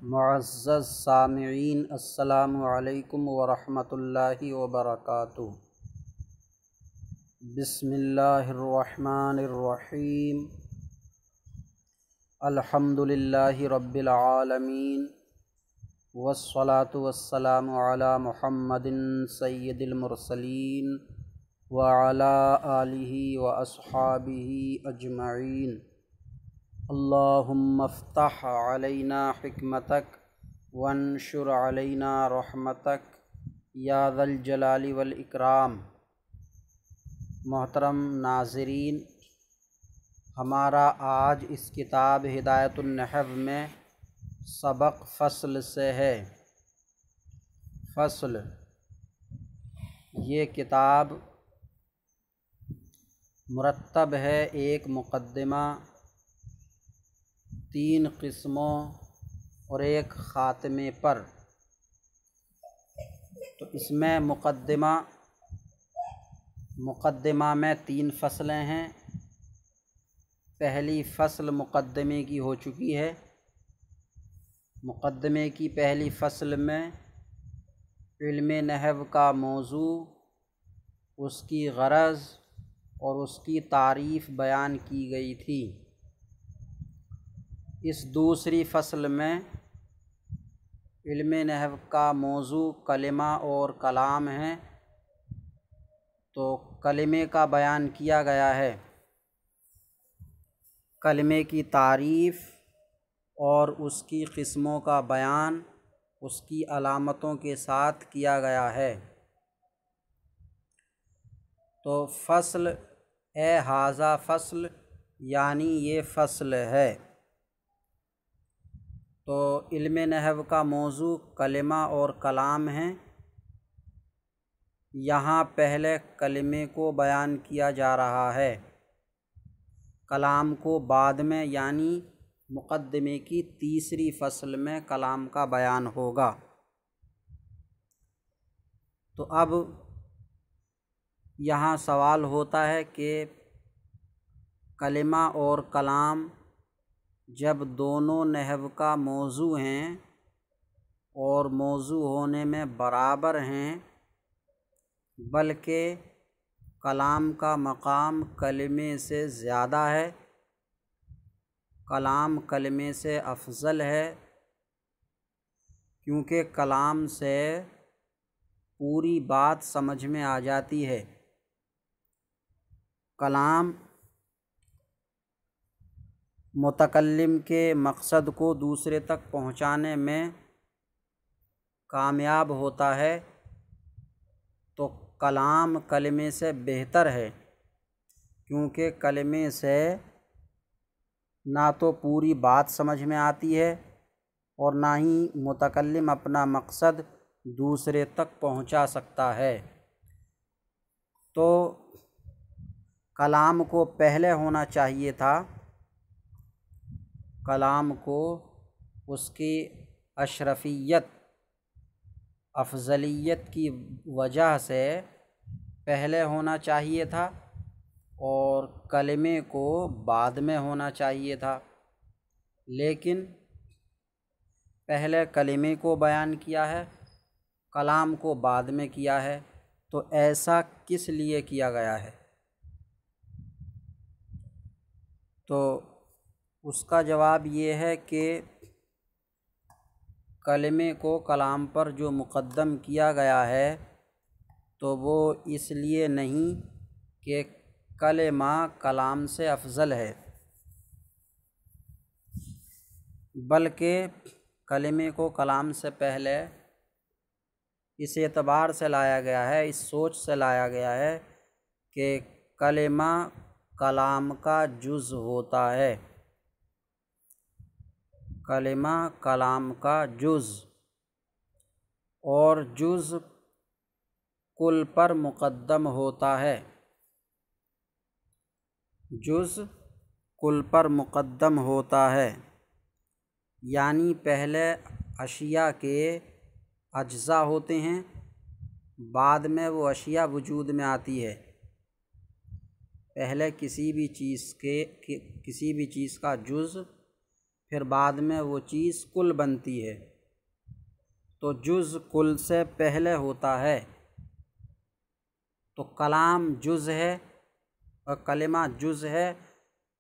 معزز سامعین، السلام علیکم ورحمۃ اللہ وبرکاتہ۔ بسم اللہ الرحمن الرحیم۔ الحمد للہ رب العالمین، والصلاة والسلام علی محمد سید المرسلین وعلی آلہ واصحابہ اجمعین۔ اللہم افتح علینا حکمتک وانشر علینا رحمتک یا ذا الجلال والاکرام۔ محترم ناظرین، ہمارا آج اس کتاب ہدایۃ النحو میں سبق فصل سے ہے۔ فصل یہ کتاب مرتب ہے ایک مقدمہ، 3 قسموں اور ایک خاتمے پر۔ تو اس میں مقدمہ میں 3 فصلیں ہیں۔ پہلی فصل مقدمے کی ہو چکی ہے۔ مقدمے کی پہلی فصل میں علم نحو کا موضوع، اس کی غرض اور اس کی تعریف بیان کی گئی تھی۔ اس دوسری فصل میں علم نحو کا موضوع کلمہ اور کلام ہے، تو کلمے کا بیان کیا گیا ہے۔ کلمے کی تعریف اور اس کی قسموں کا بیان اس کی علامتوں کے ساتھ کیا گیا ہے۔ تو فصل ھذا فصل یعنی یہ فصل ہے۔ تو علم نحو کا موضوع کلمہ اور کلام ہے۔ یہاں پہلے کلمے کو بیان کیا جا رہا ہے، کلام کو بعد میں، یعنی مقدمے کی تیسری فصل میں کلام کا بیان ہوگا۔ تو اب یہاں سوال ہوتا ہے کہ کلمہ اور کلام جب دونوں نحو کا موضوع ہیں اور موضوع ہونے میں برابر ہیں، بلکہ کلام کا مقام کلمے سے زیادہ ہے، کلام کلمے سے افضل ہے، کیونکہ کلام سے پوری بات سمجھ میں آ جاتی ہے۔ کلام متکلم کے مقصد کو دوسرے تک پہنچانے میں کامیاب ہوتا ہے، تو کلام کلمے سے بہتر ہے، کیونکہ کلمے سے نہ تو پوری بات سمجھ میں آتی ہے اور نہ ہی متکلم اپنا مقصد دوسرے تک پہنچا سکتا ہے۔ تو کلام کو پہلے ہونا چاہیے تھا، کلام کو اس کی اشرفیت، افضلیت کی وجہ سے پہلے ہونا چاہیے تھا، اور کلمے کو بعد میں ہونا چاہیے تھا، لیکن پہلے کلمے کو بیان کیا ہے، کلام کو بعد میں کیا ہے۔ تو ایسا کس لیے کیا گیا ہے؟ تو اس کا جواب یہ ہے کہ کلمے کو کلام پر جو مقدم کیا گیا ہے، تو وہ اس لیے نہیں کہ کلمہ کلام سے افضل ہے، بلکہ کلمے کو کلام سے پہلے اس اعتبار سے لایا گیا ہے، اس سوچ سے لایا گیا ہے کہ کلمہ کلام کا جز ہوتا ہے، کلمہ کلام کا جز، اور جز کل پر مقدم ہوتا ہے، جز کل پر مقدم ہوتا ہے، یعنی پہلے اشیاء کے اجزاء ہوتے ہیں، بعد میں وہ اشیاء وجود میں آتی ہے۔ پہلے کسی بھی چیز کا جز، پھر بعد میں وہ چیز کل بنتی ہے، تو جز کل سے پہلے ہوتا ہے۔ تو کلام جز ہے اور کلمہ جز ہے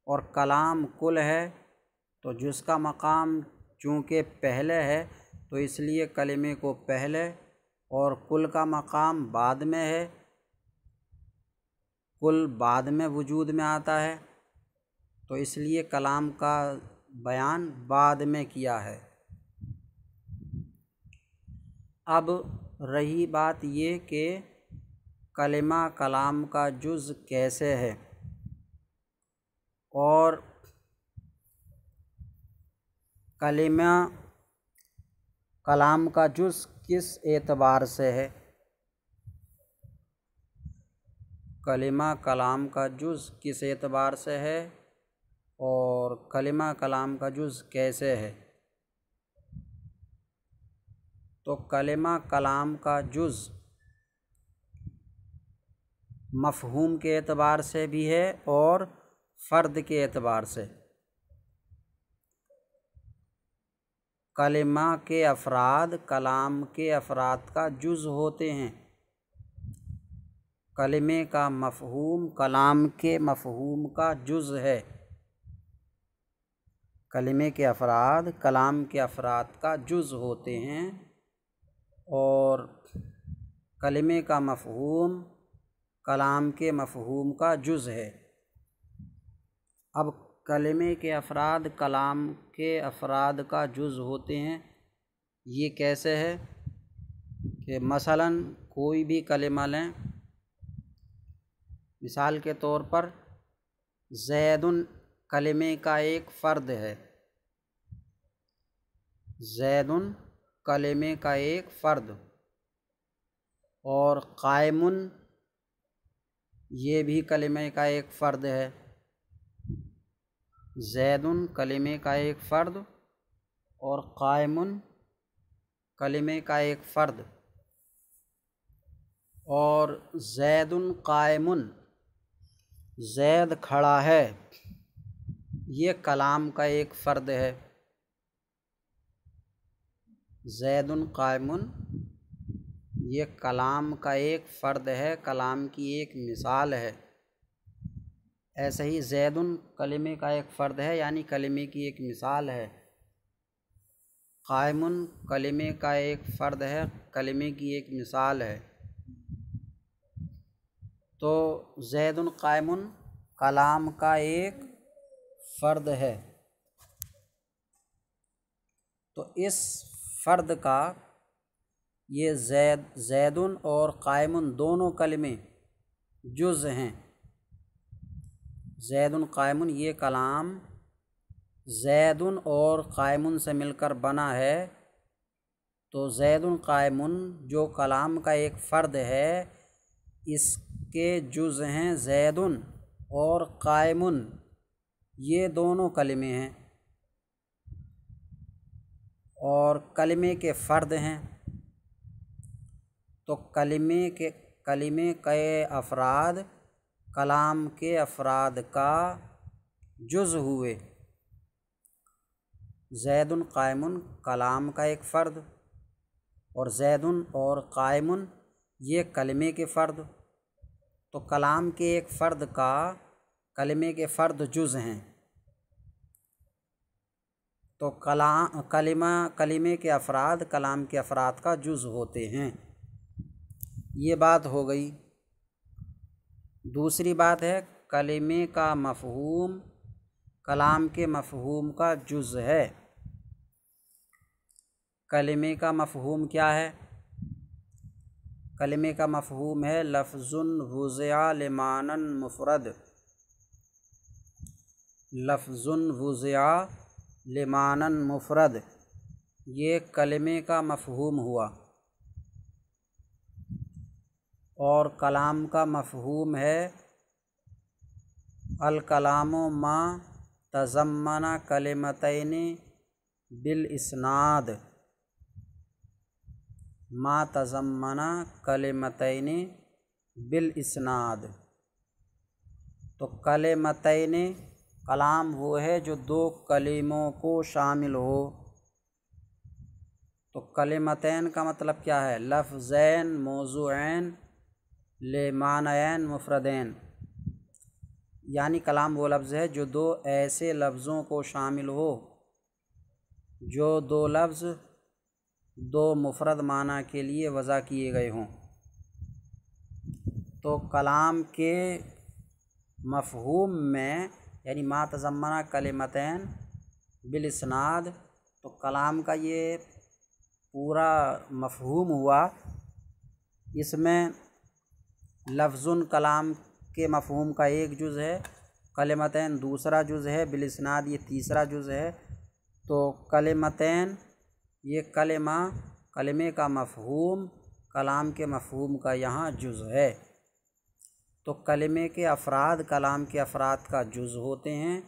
اور کلام کل ہے، تو جز کا مقام چونکہ پہلے ہے تو اس لیے کلمے کو پہلے، اور کل کا مقام بعد میں ہے، کل بعد میں وجود میں آتا ہے، تو اس لیے کلام کا بیان بعد میں کیا ہے۔ اب رہی بات یہ کہ کلمہ کلام کا جز کیسے ہے اور کلمہ کلام کا جز کس اعتبار سے ہے، کلمہ کلام کا جز کس اعتبار سے ہے اور کلمہ کلام کا جز کیسے ہے۔ تو کلمہ کلام کا جز مفہوم کے اعتبار سے بھی ہے اور فرد کے اعتبار سے۔ کلمہ کے افراد کلام کے افراد کا جز ہوتے ہیں، کلمے کا مفہوم کلام کے مفہوم کا جز ہے، کلمے کے افراد کلام کے افراد کا جز ہوتے ہیں اور کلمے کا مفہوم کلام کے مفہوم کا جز ہے۔ اب کلمے کے افراد کلام کے افراد کا جز ہوتے ہیں، یہ کیسے ہے کہ مثلاً کوئی بھی کلمہ لیں، مثال کے طور پر زید کلمے کا ایک فرد ہے، زید کلمے کا ایک فرد، اور قائم یہ بھی کلمے کا ایک فرد ہے، زید کلمے کا ایک فرد اور قائم کلمے کا ایک فرد، اور زید قائم زید کھڑا ہے یہ کلام کا ایک فرد ہے، زید قائم یہ کلام کا ایک فرد ہے، کلام کی ایک مثال ہے۔ ایسے ہی زید کلمے کا ایک فرد ہے یعنی کلمے کی ایک مثال ہے، قائم کلمے کا ایک فرد ہے، کلمے کی ایک مثال ہے۔ تو زید قائم کلام کا ایک فرد ہے، تو اس فرد کا یہ زید اور قائم دونوں کلمے جز ہیں، زید قائم یہ کلام زید اور قائم سے مل کر بنا ہے، تو زید قائم جو کلام کا ایک فرد ہے اس کے جز ہیں زید اور قائم، یہ دونوں کلمے ہیں اور کلمے کے فرد ہیں، تو کلمے کے افراد کلام کے افراد کا جز ہوئے، زید قائم کلام کا ایک فرد اور زید اور قائم یہ کلمے کے فرد، تو کلام کے ایک فرد کا کلمے کے فرد جز ہیں، تو کلمے کے افراد کلام کے افراد کا جز ہوتے ہیں۔ یہ بات ہو گئی۔ دوسری بات ہے کلمے کا مفہوم کلام کے مفہوم کا جز ہے۔ کلمے کا مفہوم کیا ہے؟ کلمے کا مفہوم ہے لفظ وضع لمعنی مفرد، لفظ وضع لمعنی مفرد یہ کلمے کا مفہوم ہوا، اور کلام کا مفہوم ہے الکلام ما تضمن کلمتین بالاسناد، ما تضمن کلمتین بالاسناد، تو کلمتین کلام وہ ہے جو دو کلموں کو شامل ہو۔ تو کلمتین کا مطلب کیا ہے؟ لفظین موضوعین لمعنیین مفردین، یعنی کلام وہ لفظ ہے جو دو ایسے لفظوں کو شامل ہو جو دو لفظ دو مفرد معنی کے لیے وضع کیے گئے ہوں۔ تو کلام کے مفہوم میں یعنی ما تضمنہ کلمتین بالاسناد، تو کلام کا یہ پورا مفہوم ہوا۔ اس میں لفظ کلام کے مفہوم کا ایک جز ہے، کلمتین دوسرا جز ہے، بالاسناد یہ تیسرا جز ہے۔ تو کلمتین یہ کلمے کا مفہوم کلام کے مفہوم کا یہاں جز ہے۔ تو کلمے کے افراد کلام کے افراد کا جز ہوتے ہیں،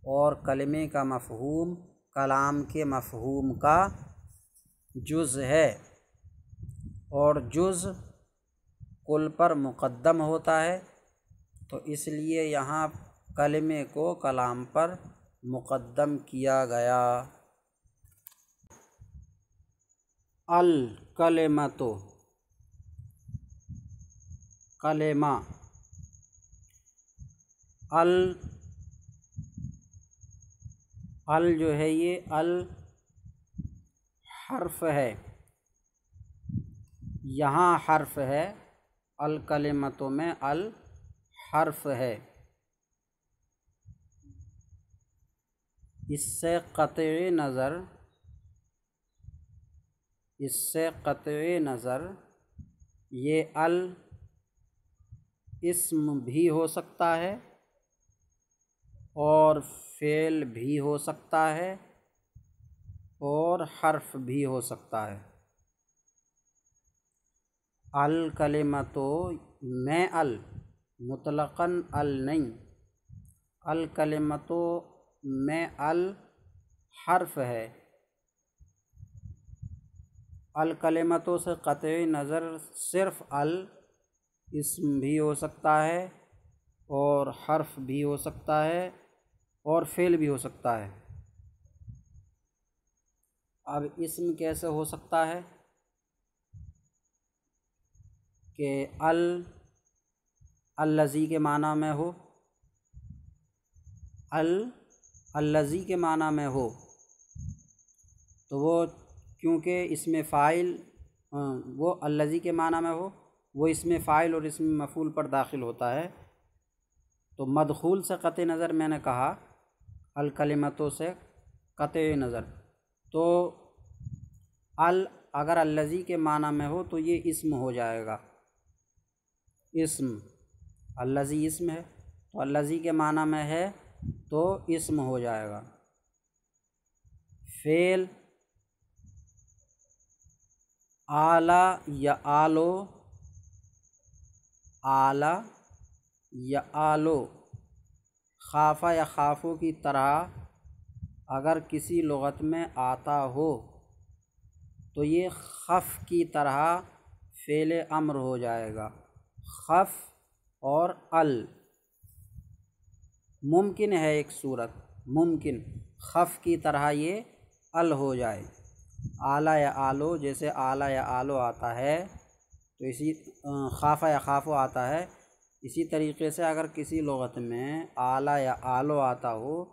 اور کلمے کا مفہوم کلام کے مفہوم کا جز ہے، اور جز کل پر مقدم ہوتا ہے، تو اس لیے یہاں کلمے کو کلام پر مقدم کیا گیا۔ الکلمۃ کلمہ، ال جو ہے یہ حرف ہے، یہاں حرف ہے، الکلمۃ میں حرف ہے۔ اس سے قطع نظر یہ اسم بھی ہو سکتا ہے اور فعل بھی ہو سکتا ہے اور حرف بھی ہو سکتا ہے۔ الکلمۃ میں مطلقاً نہیں، الکلمۃ میں حرف ہے۔ الکلمۃ سے قطع نظر صرف اسم بھی ہو سکتا ہے اور حرف بھی ہو سکتا ہے اور فعل بھی ہو سکتا ہے۔ اب اسم کیسے ہو سکتا ہے کہ الذی کے معنی میں ہو، الذی کے معنی میں ہو، تو وہ کیونکہ اس میں فاعل وہ الذی کے معنی میں ہو، وہ اس میں فاعل اور اس میں مفعول پر داخل ہوتا ہے۔ تو مدخول سے قطع نظر میں نے کہا، الکلمتوں سے قطع نظر، تو اگر الذی کے معنی میں ہو تو یہ اسم ہو جائے گا، اسم، الذی اسم ہے تو الذی کے معنی میں ہے تو اسم ہو جائے گا۔ فعل اعلی یا آلو، اعلی یا آلو، خافہ یا خافو کی طرح اگر کسی لغت میں آتا ہو تو یہ خف کی طرح فعل امر ہو جائے گا۔ خف اور ممکن ہے ایک صورت، ممکن خف کی طرح یہ ہو جائے، اعلیٰ یا آلو، جیسے اعلیٰ یا آلو آتا ہے تو اسی خافہ یا خافو آتا ہے، اسی طریقے سے اگر کسی لغت میں اعلیٰ یا آلو آتا ہو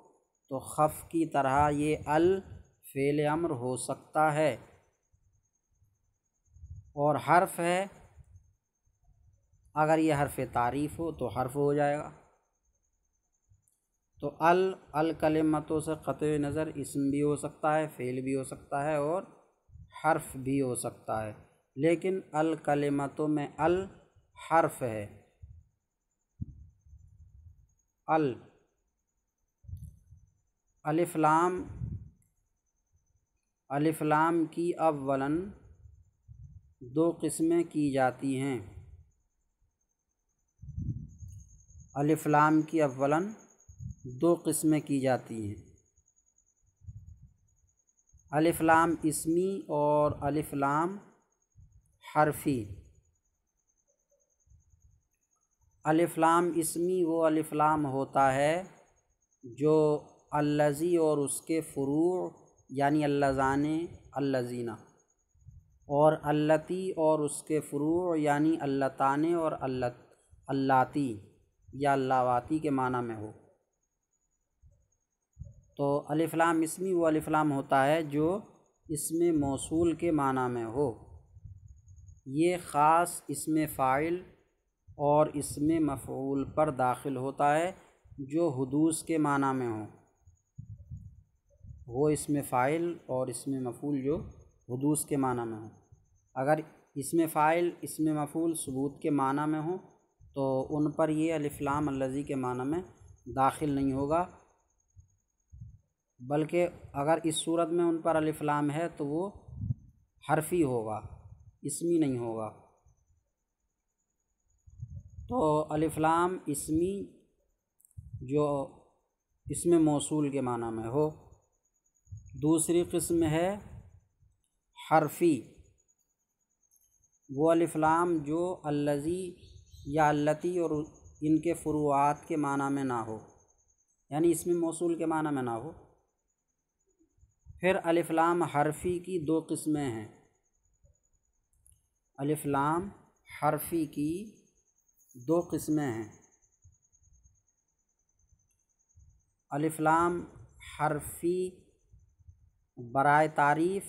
تو خف کی طرح یہ فعل امر ہو سکتا ہے۔ اور حرف ہے، اگر یہ حرف تعریف ہو تو حرف ہو جائے گا۔ تو الکلمتوں سے قطع نظر اسم بھی ہو سکتا ہے، فعل بھی ہو سکتا ہے اور حرف بھی ہو سکتا ہے، لیکن الکلمتوں میں حرف ہے۔ الف لام کی اولاً دو قسمیں کی جاتی ہیں، الف لام کی اولاً دو قسمیں کی جاتی ہیں، الف لام اسمی اور الف لام حرفی۔ الف لام اسمی وہ الف لام ہوتا ہے جو الذی اور اس کے فروع یعنی اللذان الذین، اور اللتی اور اس کے فروع یعنی اللتان اور اللاتی یا اللاواتی کے معنی میں ہو۔ تو الف لام اسمی وہ الف لام ہوتا ہے جو اسم موصول کے معنی میں ہو، یہ خاص اسم فاعل اور اسم مفعول پر داخل ہوتا ہے جو حدوث کے معنی میں ہو، وہ اسم فاعل اور اسم مفعول جو حدوث کے معنی میں ہو۔ اگر اسم فاعل اسم مفعول ثبوت کے معنی میں ہوں تو ان پر یہ الف لام الذی کے معنی میں داخل نہیں ہوگا، بلکہ اگر اس صورت میں ان پر الف لام ہے تو وہ حرفی ہوگا، اسمی نہیں ہوگا۔ تو الف لام اسمی جو اسم موصول کے معنی میں ہو۔ دوسری قسم ہے حرفی، وہ الف لام جو الذی یا التی اور ان کے فروعات کے معنی میں نہ ہو، یعنی اسم موصول کے معنی میں نہ ہو۔ پھر الف لام حرفی کی دو قسمیں ہیں، الف لام حرفی کی دو قسمیں ہیں۔ الف لام حرفی برائے تعریف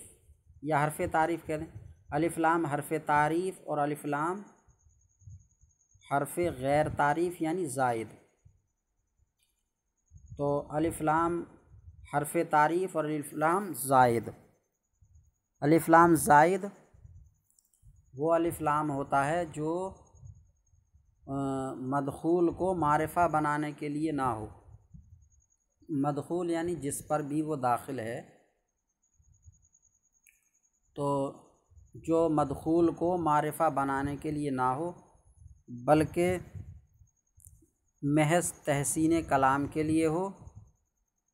یا حرف تعریف کہہ دیں، الف لام حرف تعریف اور الف لام حرف غیر تعریف یعنی زائد۔ تو الف لام حرف تعریف اور الف لام زائد۔ الف لام زائد وہ الف لام ہوتا ہے جو مدخول کو معرفہ بنانے کے لیے نہ ہو، مدخول یعنی جس پر بھی وہ داخل ہے، تو جو مدخول کو معرفہ بنانے کے لیے نہ ہو بلکہ محض تحسین کلام کے لیے ہو،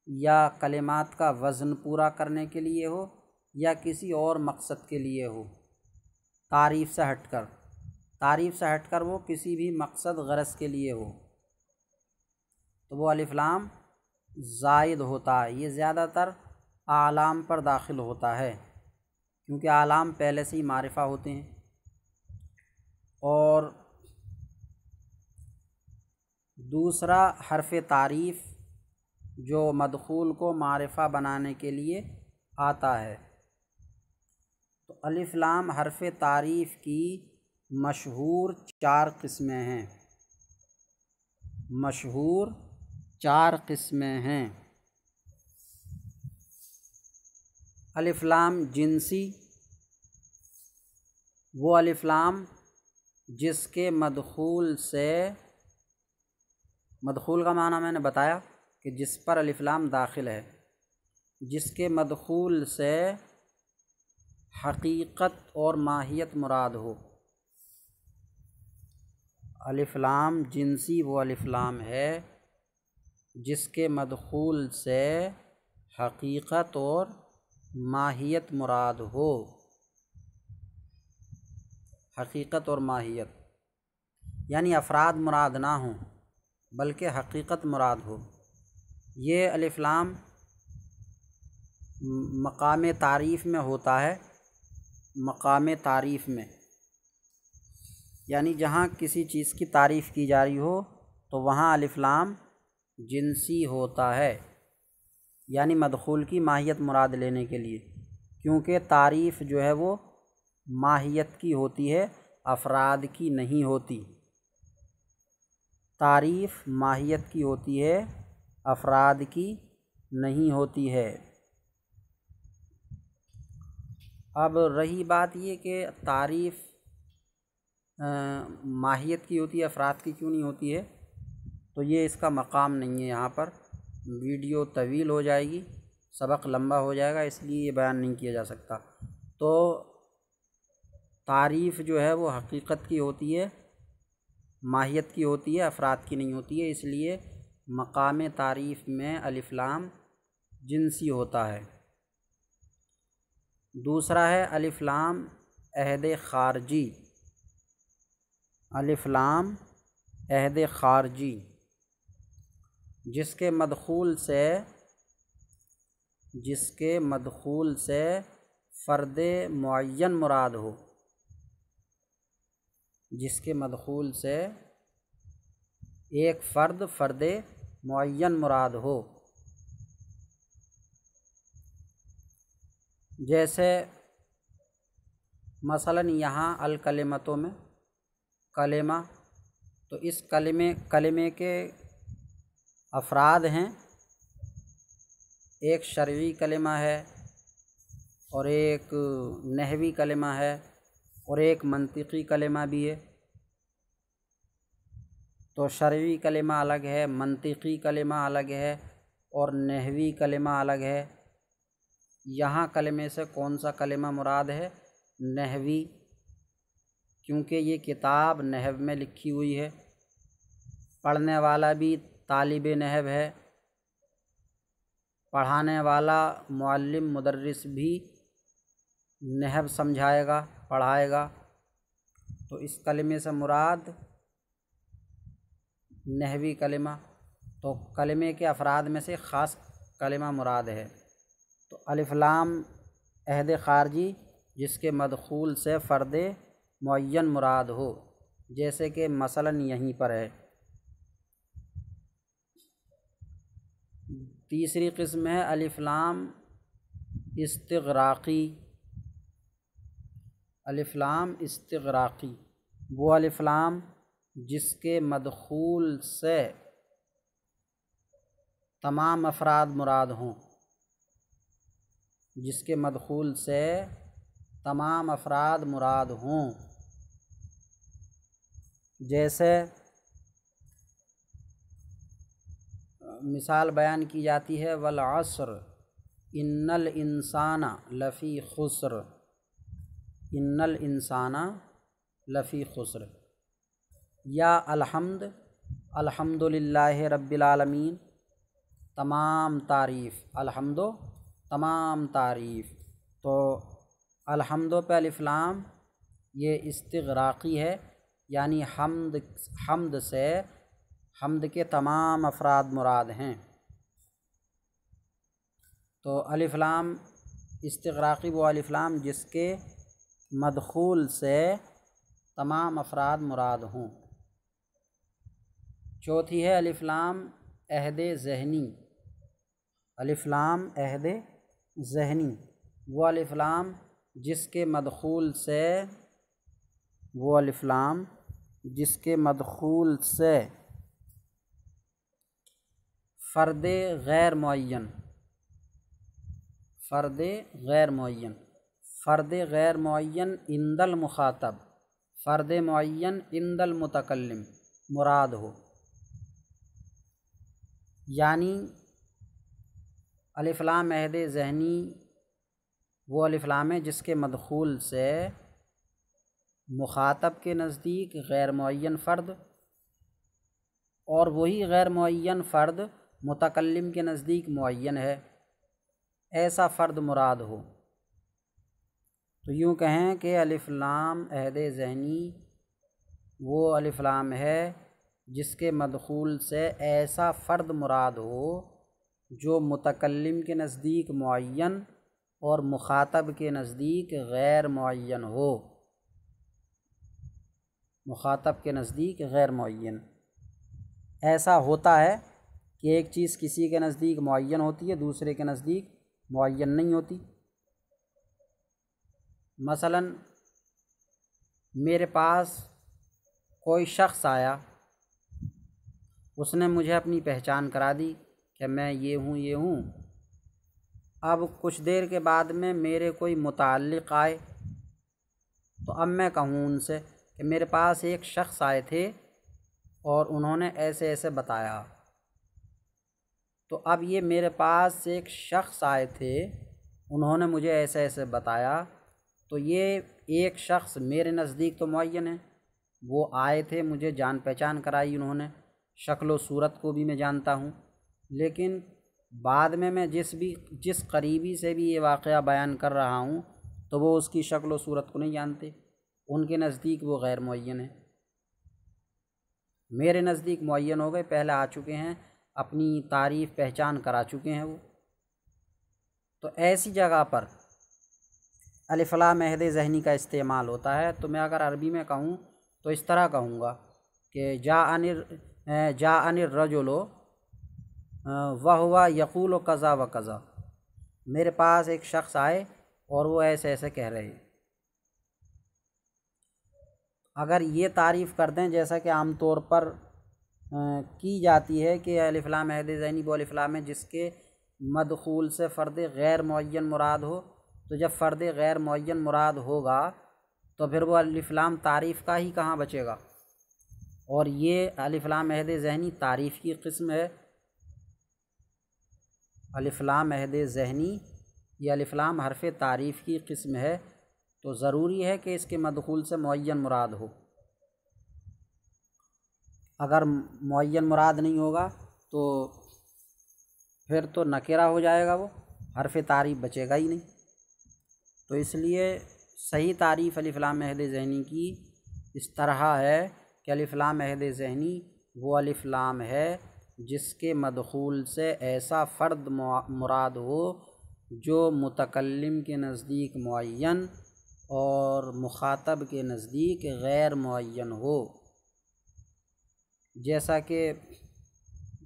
یا کلمات کا وزن پورا کرنے کے لیے ہو، یا کسی اور مقصد کے لیے ہو، تعریف سے ہٹ کر وہ کسی بھی مقصد غرض کے لیے ہو، تو وہ الف لام زائد ہوتا ہے۔ یہ زیادہ تر اعلام پر داخل ہوتا ہے کیونکہ اعلام پہلے سے ہی معرفہ ہوتے ہیں، اور دوسرا حرف تعریف جو مدخول کو معرفہ بنانے کے لیے آتا ہے۔ تو الف لام حرف تعریف کی مشہور 4 قسمیں ہیں، مشہور 4 قسمیں ہیں۔ الف لام جنسی، وہ الف لام جس کے مدخول کا معنی میں نے بتایا کہ جس پر الف لام داخل ہے، جس کے مدخول سے حقیقت اور ماہیت مراد ہو۔ الف لام جنسی وہ الف لام ہے جس کے مدخول سے حقیقت اور ماہیت مراد ہو، حقیقت اور ماہیت یعنی افراد مراد نہ ہوں بلکہ حقیقت مراد ہو۔ یہ الف لام مقام تعریف میں ہوتا ہے، مقام تعریف میں یعنی جہاں کسی چیز کی تعریف کی جا رہی ہو تو وہاں الف لام جنسی ہوتا ہے، یعنی مدخول کی ماہیت مراد لینے کے لیے، کیونکہ تعریف جو ہے وہ ماہیت کی ہوتی ہے، افراد کی نہیں ہوتی۔ تعریف ماہیت کی ہوتی ہے، افراد کی نہیں ہوتی ہے۔ اب رہی بات یہ کہ تعریف ماہیت کی ہوتی ہے، افراد کی کیوں نہیں ہوتی ہے، تو یہ اس کا مقام نہیں ہے، یہاں پر ویڈیو طویل ہو جائے گی، سبق لمبا ہو جائے گا، اس لیے یہ بیان نہیں کیا جا سکتا۔ تو تعریف جو ہے وہ حقیقت کی ہوتی ہے، ماہیت کی ہوتی ہے، افراد کی نہیں ہوتی ہے، اس لیے مقام تعریف میں الف لام جنسی ہوتا ہے۔ دوسرا ہے الف لام عہد خارجی، الف لام عہد خارجی، جس کے مدخول سے فرد معین مراد ہو، جس کے مدخول سے ایک فرد معین مراد ہو، جیسے مثلاً یہاں الکلمتوں میں کلمہ، تو اس کلمے کے افراد ہیں، ایک شرعی کلمہ ہے اور ایک نحوی کلمہ ہے اور ایک منطقی کلمہ بھی ہے۔ تو شرعی کلمہ الگ ہے، منطقی کلمہ الگ ہے اور نحوی کلمہ الگ ہے۔ یہاں کلمے سے کون سا کلمہ مراد ہے؟ نحوی، کیونکہ یہ کتاب نحو میں لکھی ہوئی ہے، پڑھنے والا بھی طالب نحو ہے، پڑھانے والا معلم مدرس بھی نحو سمجھائے گا، پڑھائے گا، تو اس کلمے سے مراد نحوی کلمہ، تو کلمے کے افراد میں سے خاص کلمہ مراد ہے۔ تو الف لام عہد خارجی جس کے مدخول سے فرد معین مراد ہو، جیسے کہ مثلاً یہیں پر ہے۔ تیسری قسم ہے الف لام استغراقی۔ الف لام استغراقی وہ الف لام جس کے مدخول سے تمام افراد مراد ہوں، جس کے مدخول سے تمام افراد مراد ہوں، جیسے مثال بیان کی جاتی ہے والعصر ان الانسان لفی خسر، ان الانسان لفی خسر، یا الحمد للہ رب العالمین، تمام تعریف، الحمد تمام تعریف۔ تو الحمد پہ الف لام یہ استغراقی ہے، یعنی حمد سے حمد کے تمام افراد مراد ہیں۔ تو الف لام استغراقی وہ الف لام جس کے مدخول سے تمام افراد مراد ہوں۔ چوتھی ہے الف لام عہد ذہنی۔ الف لام عہد ذہنی وہ الف لام جس کے مدخول سے فرد غیر معین عند المخاطب، فرد معین عند المتکلم مراد ہو، یعنی الف لام عہد ذہنی وہ الف لام ہے جس کے مدخول سے مخاطب کے نزدیک غیر معین فرد اور وہی غیر معین فرد متکلم کے نزدیک معین ہے، ایسا فرد مراد ہو۔ تو یوں کہیں کہ الف لام عہد ذہنی وہ الف لام ہے جس کے مدخول سے ایسا فرد مراد ہو جو متکلم کے نزدیک معین اور مخاطب کے نزدیک غیر معین ہو، مخاطب کے نزدیک غیر معین۔ ایسا ہوتا ہے کہ ایک چیز کسی کے نزدیک معین ہوتی ہے، دوسرے کے نزدیک معین نہیں ہوتی۔ مثلاً میرے پاس کوئی شخص آیا، اس نے مجھے اپنی پہچان کرا دی کہ میں یہ ہوں۔ اب کچھ دیر کے بعد میں میرے کوئی متعلق آئے، تو اب میں کہوں ان سے کہ میرے پاس ایک شخص آئے تھے اور انہوں نے ایسے ایسے بتایا، تو اب یہ میرے پاس ایک شخص آئے تھے، انہوں نے مجھے ایسے ایسے بتایا، تو یہ ایک شخص میرے نزدیک تو معین ہے، وہ آئے تھے، مجھے جان پہچان کرائی انہوں نے، شکل و صورت کو بھی میں جانتا ہوں، لیکن بعد میں جس قریبی سے بھی یہ واقعہ بیان کر رہا ہوں تو وہ اس کی شکل و صورت کو نہیں جانتے، ان کے نزدیک وہ غیر معین ہے۔ میرے نزدیک معین ہو گئے، پہلے آ چکے ہیں، اپنی تعریف پہچان کرا چکے ہیں وہ۔ تو ایسی جگہ پر الف لام عہد ذہنی کا استعمال ہوتا ہے۔ تو میں اگر عربی میں کہوں تو اس طرح کہوں گا کہ جاءنی الرجل وہو یقول کذا و کذا، میرے پاس ایک شخص آئے اور وہ ایسے ایسے کہہ رہے۔ اگر یہ تعریف کر دیں جیسا کہ عام طور پر کی جاتی ہے کہ الف لام عہد ذہنی وہ الف لام ہے جس کے مدخول سے فرد غیر معین مراد ہو، تو جب فرد غیر معین مراد ہوگا تو پھر وہ الف لام تعریف کا ہی کہاں بچے گا، اور یہ الف لام عہد ذہنی تعریف کی قسم ہے۔ الف لام عہد ذہنی یہ الف لام حرف تعریف کی قسم ہے، تو ضروری ہے کہ اس کے مدخول سے معین مراد ہو۔ اگر معین مراد نہیں ہوگا تو پھر تو نکرہ ہو جائے گا، وہ حرف تعریف بچے گا ہی نہیں۔ تو اس لیے صحیح تعریف الف لام عہد ذہنی کی اس طرح ہے کہ الف لام عہد ذہنی وہ الف لام ہے جس کے مدخول سے ایسا فرد مراد ہو جو متکلم کے نزدیک معین اور مخاطب کے نزدیک غیر معین ہو۔ جیسا کہ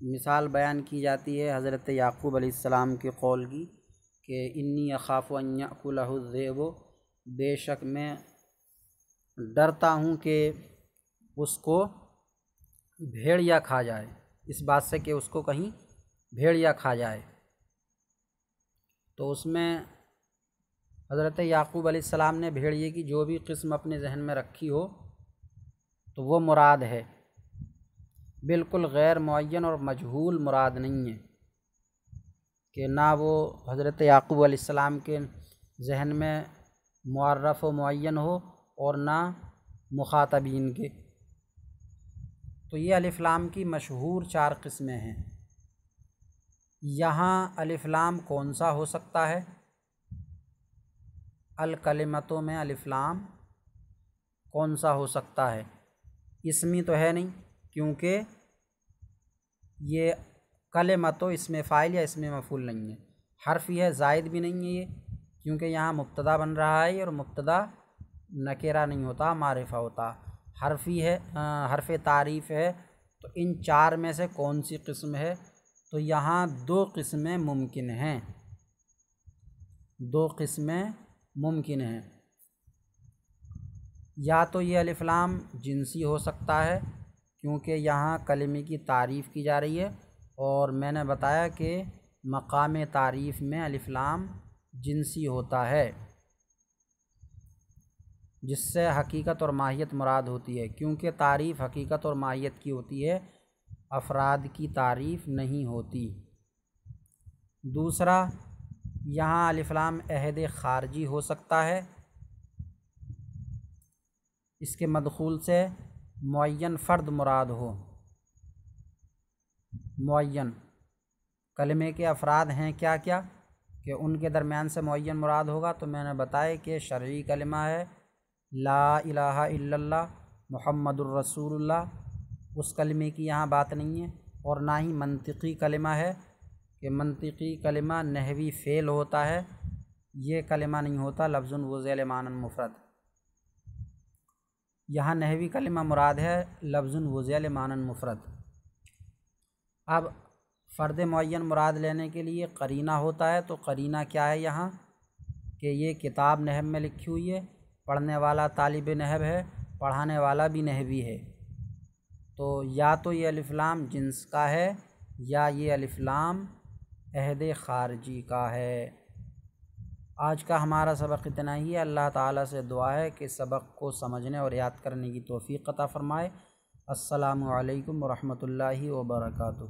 مثال بیان کی جاتی ہے حضرت یعقوب علیہ السلام کے قول کی کہ انی اخاف ان یأکلہ الذئب، بے شک میں ڈرتا ہوں کہ اس کو بھیڑیا کھا جائے، اس بات سے کہ اس کو کہیں بھیڑیا کھا جائے۔ تو اس میں حضرت یعقوب علیہ السلام نے بھیڑیے کی جو بھی قسم اپنے ذہن میں رکھی ہو تو وہ مراد ہے، بالکل غیر معین اور مجہول مراد نہیں ہے کہ نہ وہ حضرت یعقوب علیہ السلام کے ذہن میں معرف و معین ہو اور نہ مخاطبین کے۔ تو یہ الف لام کی مشہور 4 قسمیں ہیں۔ یہاں الف لام کون سا ہو سکتا ہے؟ الکلمتوں میں الف لام کون سا ہو سکتا ہے؟ اسمی تو ہے نہیں، کیونکہ یہ کلمتو اسم فاعل یا اسم مفعول نہیں ہے۔ حرفی ہے، زائد بھی نہیں ہے یہ، کیونکہ یہاں مبتدا بن رہا ہے اور مبتدا نکرہ نہیں ہوتا، معرفہ ہوتا۔ حرفی ہے، حرف تعریف ہے، تو ان 4 میں سے کون سی قسم ہے؟ تو یہاں 2 قسمیں ممکن ہیں، 2 قسمیں ممکن ہیں۔ یا تو یہ الف لام جنسی ہو سکتا ہے کیونکہ یہاں کلمے کی تعریف کی جا رہی ہے، اور میں نے بتایا کہ مقام تعریف میں الف لام جنسی ہوتا ہے جس سے حقیقت اور ماہیت مراد ہوتی ہے، کیونکہ تعریف حقیقت اور ماہیت کی ہوتی ہے، افراد کی تعریف نہیں ہوتی۔ دوسرا، یہاں الف لام عہد خارجی ہو سکتا ہے، اس کے مدخول سے معین فرد مراد ہو۔ معین کلمے کے افراد ہیں کیا کیا کہ ان کے درمیان سے معین مراد ہوگا، تو میں نے بتایا کہ شرعی کلمہ ہے لا الہ الا اللہ محمد الرسول اللہ، اس کلمے کی یہاں بات نہیں ہے، اور نہ ہی منطقی کلمہ ہے کہ منطقی کلمہ نحوی فعل ہوتا ہے، یہ کلمہ نہیں ہوتا لفظ وضع معنی مفرد۔ یہاں نحوی کلمہ مراد ہے لفظ وضع معنی مفرد۔ اب فرد معین مراد لینے کے لیے قرینہ ہوتا ہے، تو قرینہ کیا ہے یہاں کہ یہ کتاب نحو میں لکھی ہوئی ہے، پڑھنے والا طالب نحو ہے، پڑھانے والا بھی نحوی ہے، تو یا تو یہ الف لام جنس کا ہے یا یہ الف لام عہد خارجی کا ہے۔ آج کا ہمارا سبق اتنا ہی ہے۔ اللہ تعالیٰ سے دعا ہے کہ سبق کو سمجھنے اور یاد کرنے کی توفیق عطا فرمائے۔ السلام علیکم ورحمۃ اللہ وبرکاتہ۔